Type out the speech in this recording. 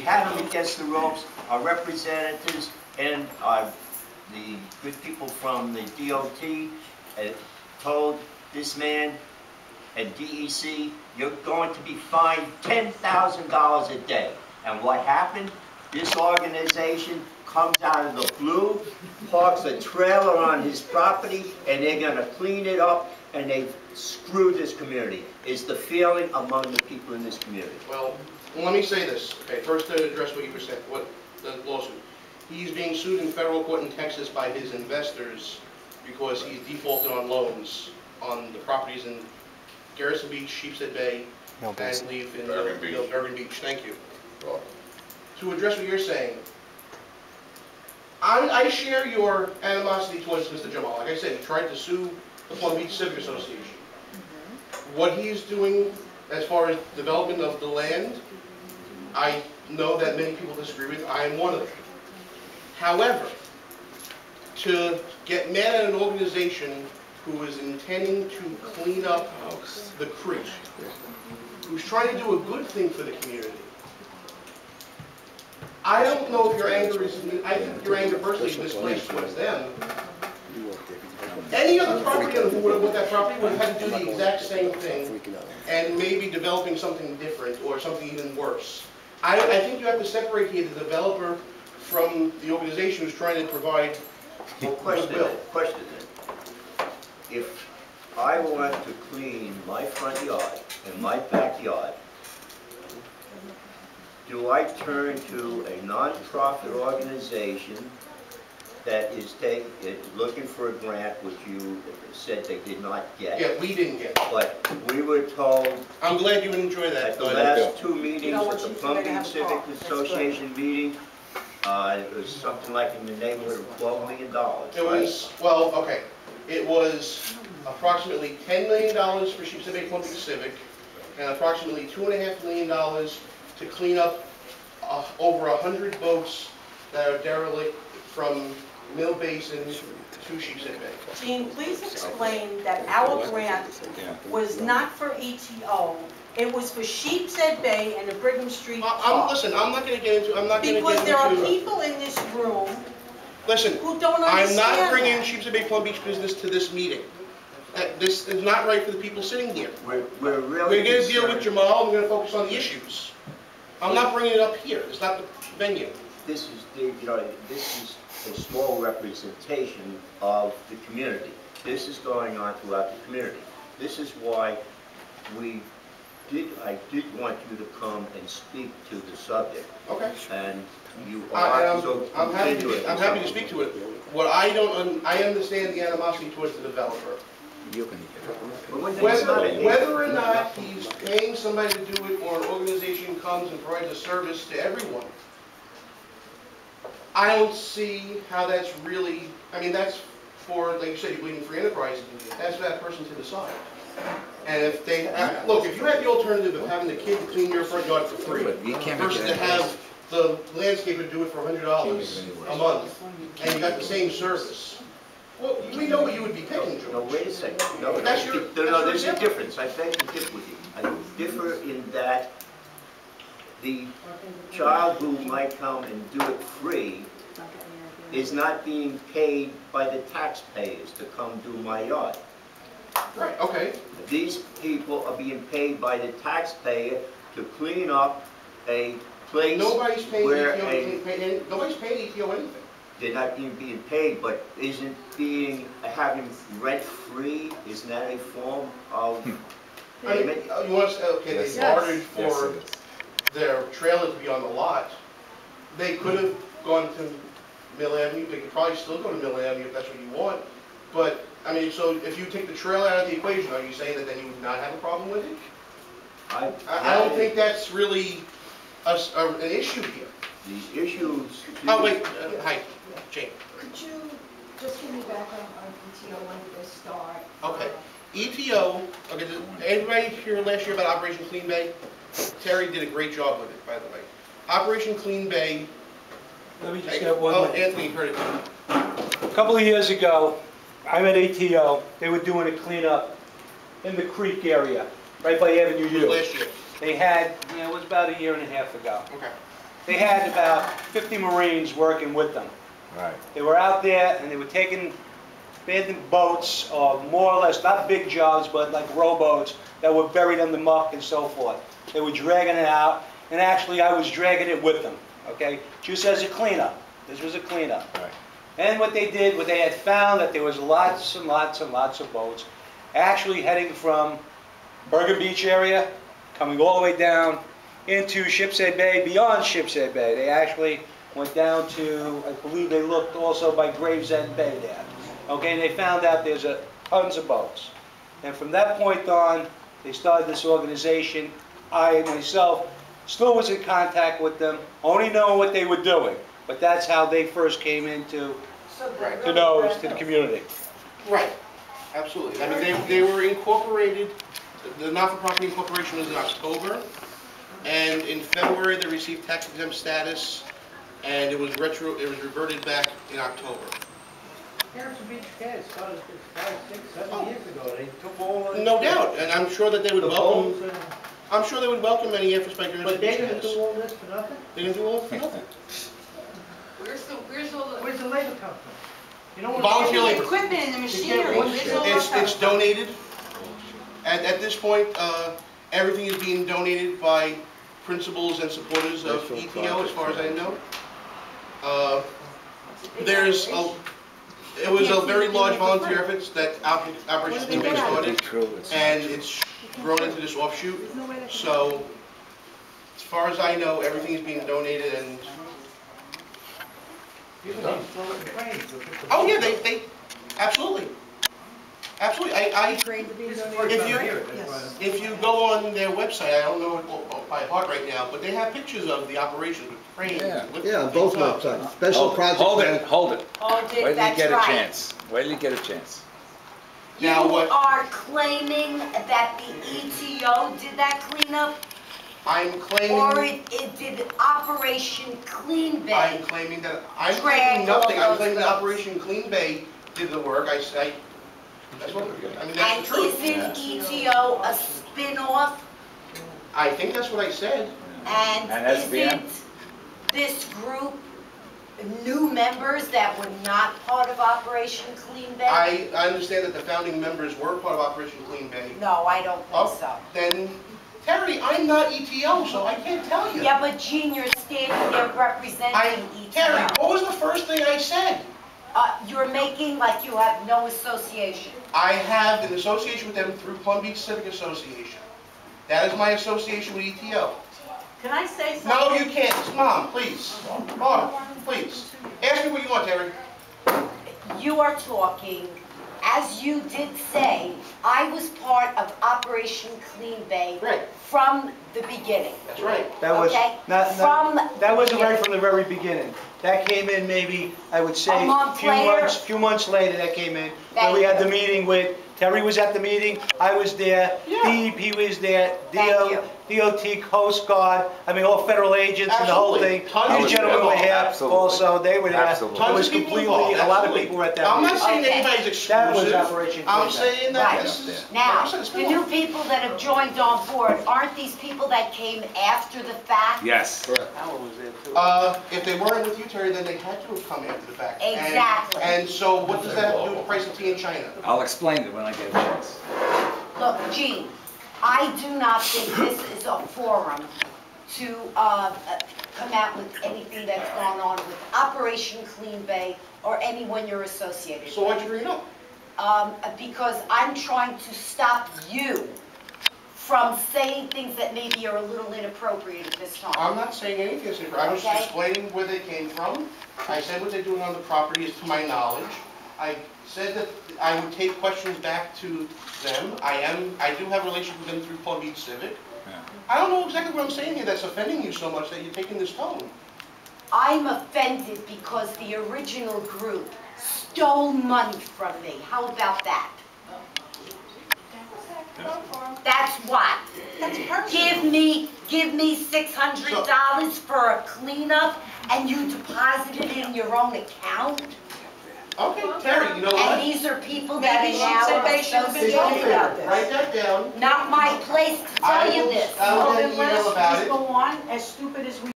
had him against the ropes. Our representatives and the good people from the DOT told this man at DEC, you're going to be fined $10,000 a day. And what happened? This organization comes out of the blue, parks a trailer on his property, and they're going to clean it up, and they screwed this community, is the feeling among the people in this community. Well, let me say this. Okay, first to address what you were saying, what the lawsuit. He's being sued in federal court in Texas by his investors because he's defaulted on loans on the properties in Garrison Beach, Sheepshead Bay, and Leaf in Bergen Beach. Thank you. To address what you're saying, I share your animosity towards Mr. Jamal. Like I said, he tried to sue the Palm Beach Civic Association. What he's doing as far as development of the land, I know that many people disagree with. I am one of them. However, to get mad at an organization who is intending to clean up the creek, who's trying to do a good thing for the community, I don't know if your anger is, I think your anger personally is misplaced towards them. Any other property owner who would have bought that property would have had to do the exact same thing and maybe developing something different or something even worse. I think you have to separate here the developer from the organization who's trying to provide Question then. If I want to clean my front yard and my backyard, do I turn to a non-profit organization that is looking for a grant, which you said they did not get? Yeah, we didn't get. But we were told. I'm glad you enjoy that. At the last two meetings, at the Palm Beach Civic Association meeting, it was something like in the neighborhood of $12 million. It was, well, okay. It was approximately $10 million for Sheepshead Bay Palm Beach Civic, and approximately $2.5 million to clean up over 100 boats that are derelict from Mill Basin to Sheepshead Bay. Gene, please explain that our grant was not for ETO. It was for Sheepshead Bay and the Brigham Street Park. Listen, I'm not going to get into. Because there are people in this room. Listen, who don't understand. I'm not bringing Sheepshead Bay Palm Beach business to this meeting. This is not right for the people sitting here. We're going to deal with Jamal. And we're going to focus on the issues. I'm not bringing it up here. It's not the venue. This is this is a small representation of the community. This is going on throughout the community. This is why I did want you to come and speak to the subject. Okay. And you are so I'm happy to speak to it. What I understand the animosity towards the developer. Whether or not he's paying somebody to do it or an organization comes and provides a service to everyone, I don't see how that's really, I mean, that's for, like you said, you believe in free enterprise, that's for that person to decide. And if they, look, if you have the alternative of having the kid clean your front yard for free, versus to have the landscaper do it for $100 a month, and you got the same service, well, we know what you would be picking, George. No, wait a second. No, there's a difference. I beg to differ with you. I differ in that the child who might come and do it free is not being paid by the taxpayers to come do my yard. Right, okay. These people are being paid by the taxpayer to clean up a place nobody's paying where ETO, nobody's paying ETO anything. They're not even being paid, but isn't having rent free, isn't that a form of payment? You want to say, okay, they bartered for their trailer to be on the lot. They could have gone to Mill Avenue. They could probably still go to Mill Avenue if that's what you want. But, I mean, so if you take the trailer out of the equation, are you saying that then you would not have a problem with it? I don't think that's really an issue here. The issues... Oh, wait. Hi, Jane. Could you just give me background on ETO, when did this start? Okay. ETO, okay, everybody here last year about Operation Clean Bay? Terry did a great job with it, by the way. Operation Clean Bay... Let me just get one. Oh, Anthony heard it. A couple of years ago, I'm at ATO. They were doing a cleanup in the creek area, right by Avenue U. Last year. They had, it was about a year and a half ago. Okay. they had about 50 Marines working with them. Right. They were out there and they were taking abandoned boats, or more or less, not big jobs, but like rowboats that were buried in the muck and so forth. They were dragging it out, and actually I was dragging it with them, okay? Just as a cleanup. This was a cleanup. Right. And what they did, what they had found, that there was lots and lots and lots of boats actually heading from Bergen Beach area, coming all the way down into Shipshead Bay, beyond Shipshead Bay. They actually went down to, I believe they looked also by Gravesend Bay there. Okay, and they found out there's tons of boats. And from that point on, they started this organization. I myself still was in contact with them, only knowing what they were doing. But that's how they first came into to the community. Right, absolutely. I mean, they were incorporated, the not-for-profit incorporation was in October, and in February they received tax exempt status, and it was reverted back in October. Harrison Beach Cat started 5, 6, 7 years ago. They took all the... No doubt, and I'm sure that they would the welcome, boats and... I'm sure they would welcome any efforts by Harrison But Beach they didn't Cats. do all this for nothing? They didn't do all of it for nothing. Where's the labor come from? You know what? Volunteer The labor. equipment and the machinery, one where's all that It's from? donated. At this point, everything is being donated by principals and supporters of ETO, as far as I know. It was a very large volunteer effort that Operation Team Bay started, and it's grown into this offshoot. So, as far as I know, everything is being donated, and People need to throw it in trains. oh yeah, they absolutely, absolutely. If you go on their website, I don't know it by heart right now, but they have pictures of the operation with cranes. Yeah. lifting Yeah, on both things up. websites. Special project. Hold plan. it, hold it. Oh, Wait till you that's get a right. chance. Wait till you get a chance. Now You what? are claiming that the ETO did that cleanup, I'm or claiming, it did Operation Clean Bay? I'm claiming Drag claiming nothing. all I'm those claiming that boats. Operation Clean Bay did the work. That's what, I mean, And that's the truth. isn't ETO a spin-off? I think that's what I said. And And SBM? isn't this group new members that were not part of Operation Clean Bay? I understand that the founding members were part of Operation Clean Bay. No, I don't think Oh, so. then, Terry, I'm not ETO, so I can't tell you. Yeah, but Gene, you're standing there representing Terry, ETO. what was the first thing I said? You're making like you have no association. I have an association with them through Plum Beach Civic Association. That is my association with ETO. Can I say something? No, you can't. Mom, please. Mom, please. Ask me what you want, Terry. You are talking, as you did say, I was part of Operation Clean Bay Right. from the beginning. That's right. That was Okay, not, that wasn't the right from the very beginning. That came in maybe, I would say, A month later? few months later that came in. Thank When we had you. the meeting with, Terry was at the meeting, I was there, Yeah. DEP was there, Thank you. DOT, Coast Guard, I mean, all federal agents and the whole Absolutely. thing. Tons of These gentlemen people were here Absolutely. also, they were there. Absolutely. It was Tons of people completely, involved, a lot of absolutely. people were at that I'm not meeting. saying Okay. anybody's That was exclusive. Operation I'm Clean Bay. saying that Right. this is... Now, like I said, it's the been new long. people that have joined on board, aren't these people that came after the fact? Yes. Howard was there too. If they weren't with you, Terry, then they had to have come after the fact. And- Exactly. And so what does that have to do with the price of tea in China? I'll explain it when I get a chance. Look, Gene, I do not think this is a forum to come out with anything that's gone on with Operation Clean Bay or anyone you're associated So why'd with. you bring it up? Because I'm trying to stop you from saying things that maybe are a little inappropriate at this time. I'm not saying anything, I was Okay. explaining where they came from. I said what they're doing on the property is to my knowledge. I said that I would take questions back to them. I do have a relationship with them through Palm Beach Civic. Yeah. I don't know exactly what I'm saying here that's offending you so much that you're taking this tone. I'm offended because the original group stole money from me. How about that? That's what? That's personal. Give me $600 for a cleanup and you deposit it in your own account? Okay, Terry, you know And what? these are people that Maybe are she now said they should have been talking associated. about this. Write that down. Not my place to I tell you will- this. I will Well, get then an let email us about just it. go on, as stupid as we